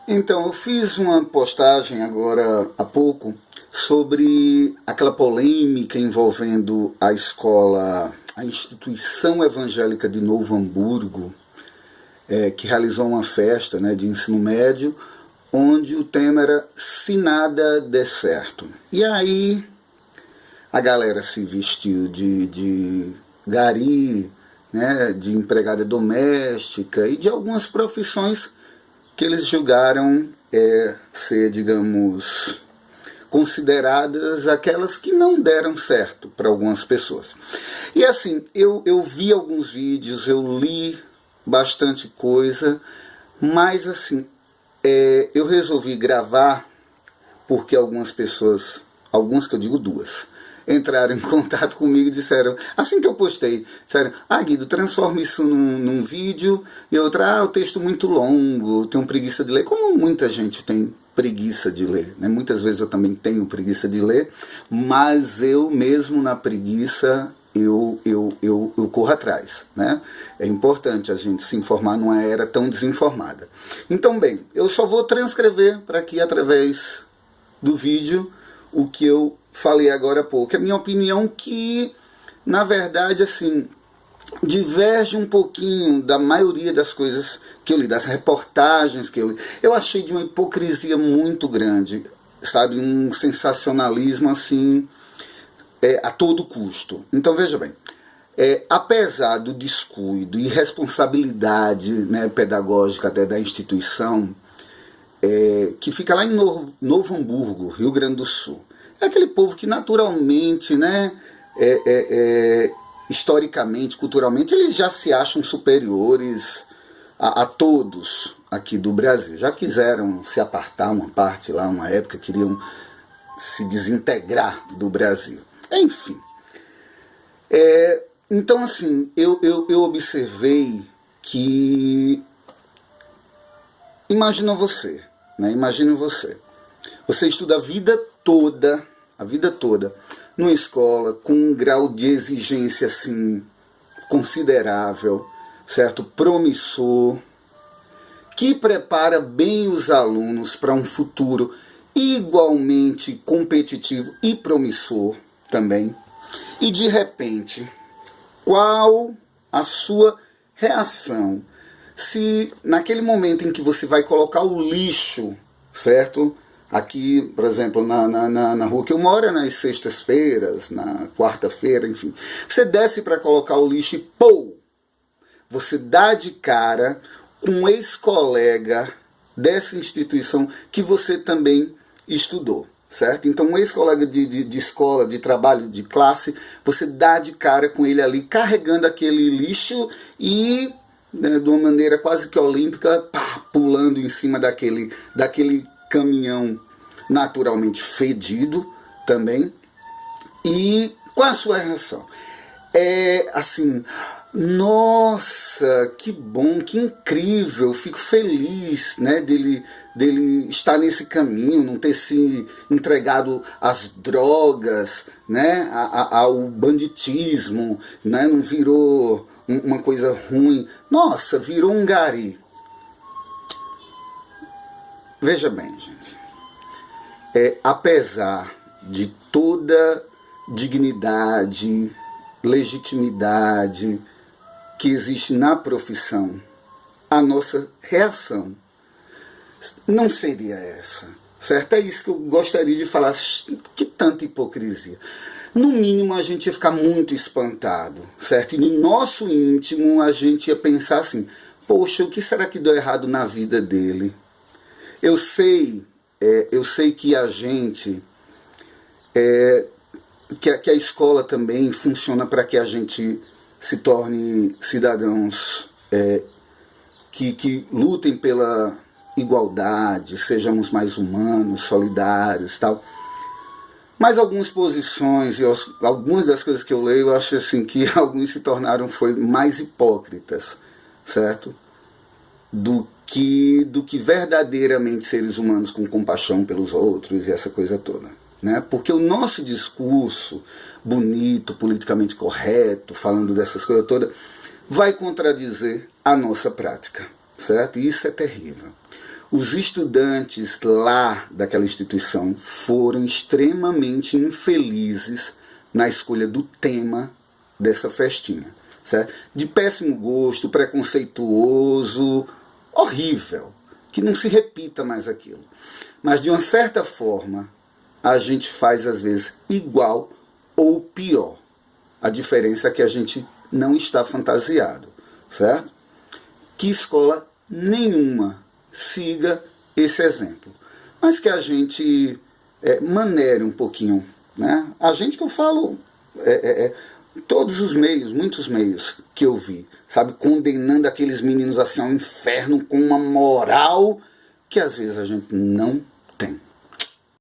Então, eu fiz uma postagem agora há pouco sobre aquela polêmica envolvendo a escola, a instituição evangélica de Novo Hamburgo, que realizou uma festa, né, de ensino médio, onde o tema era "Se nada der certo". E aí a galera se vestiu de gari, né, de empregada doméstica e de algumas profissões que eles julgaram ser, digamos, consideradas aquelas que não deram certo para algumas pessoas. E assim, eu vi alguns vídeos, eu li bastante coisa, mas assim, eu resolvi gravar porque algumas pessoas, algumas que eu digo duas, entraram em contato comigo e disseram, assim que eu postei, disseram, Guido, transforma isso num vídeo, e outra, o texto muito longo, tenho preguiça de ler, como muita gente tem preguiça de ler, né? Muitas vezes eu também tenho preguiça de ler, mas eu mesmo na preguiça, eu corro atrás, né? É importante a gente se informar numa era tão desinformada. Então, bem, eu só vou transcrever para aqui através do vídeo o que eu falei agora há pouco. É a minha opinião que, na verdade, assim, diverge um pouquinho da maioria das coisas que eu li, das reportagens que eu li. Eu achei de uma hipocrisia muito grande, sabe? Um sensacionalismo, assim, a todo custo. Então, veja bem, apesar do descuido e responsabilidade, né, pedagógica até da instituição, que fica lá em Novo Hamburgo, Rio Grande do Sul. É aquele povo que naturalmente, né, historicamente, culturalmente, eles já se acham superiores a todos aqui do Brasil. Já quiseram se apartar uma parte lá, uma época, queriam se desintegrar do Brasil. Enfim. Então, assim, eu observei que... Imagina você, né? Imagine você. Você estuda a vida toda, numa escola com um grau de exigência assim considerável, certo? Promissor, que prepara bem os alunos para um futuro igualmente competitivo e promissor também. E de repente, qual a sua reação se naquele momento em que você vai colocar o lixo, certo? Aqui, por exemplo, na rua que eu moro, nas sextas-feiras, na quarta-feira, enfim. Você desce para colocar o lixo e, pô! Você dá de cara com um ex-colega dessa instituição que você também estudou, certo? Então, um ex-colega de escola, de trabalho, de classe, você dá de cara com ele ali, carregando aquele lixo e, né, de uma maneira quase que olímpica, pulando em cima daquele caminhão naturalmente fedido também. E qual é a sua reação? Assim, nossa, que bom, que incrível, fico feliz, né, dele estar nesse caminho, não ter se entregado às drogas, né, ao banditismo, né, não virou uma coisa ruim. Nossa, virou um gari. Veja bem, gente, apesar de toda dignidade, legitimidade que existe na profissão, a nossa reação não seria essa, certo? É isso que eu gostaria de falar, que tanta hipocrisia. No mínimo a gente ia ficar muito espantado, certo? E no nosso íntimo a gente ia pensar assim, poxa, o que será que deu errado na vida dele? Eu sei que a gente, que a escola também funciona para que a gente se torne cidadãos que lutem pela igualdade, sejamos mais humanos, solidários, tal. Mas algumas posições e algumas das coisas que eu leio, eu acho assim que alguns se tornaram mais hipócritas, certo? Do que verdadeiramente seres humanos com compaixão pelos outros e essa coisa toda, né? Porque o nosso discurso bonito, politicamente correto, falando dessas coisas todas, vai contradizer a nossa prática, certo? E isso é terrível. Os estudantes lá daquela instituição foram extremamente infelizes na escolha do tema dessa festinha, certo? De péssimo gosto, preconceituoso, horrível, que não se repita mais aquilo. Mas de uma certa forma, a gente faz às vezes igual ou pior. A diferença é que a gente não está fantasiado, certo? Que escola nenhuma siga esse exemplo, mas que a gente maneire um pouquinho, né? A gente que eu falo, todos os meios, muitos meios que eu vi, sabe, condenando aqueles meninos assim ao inferno com uma moral que às vezes a gente não tem.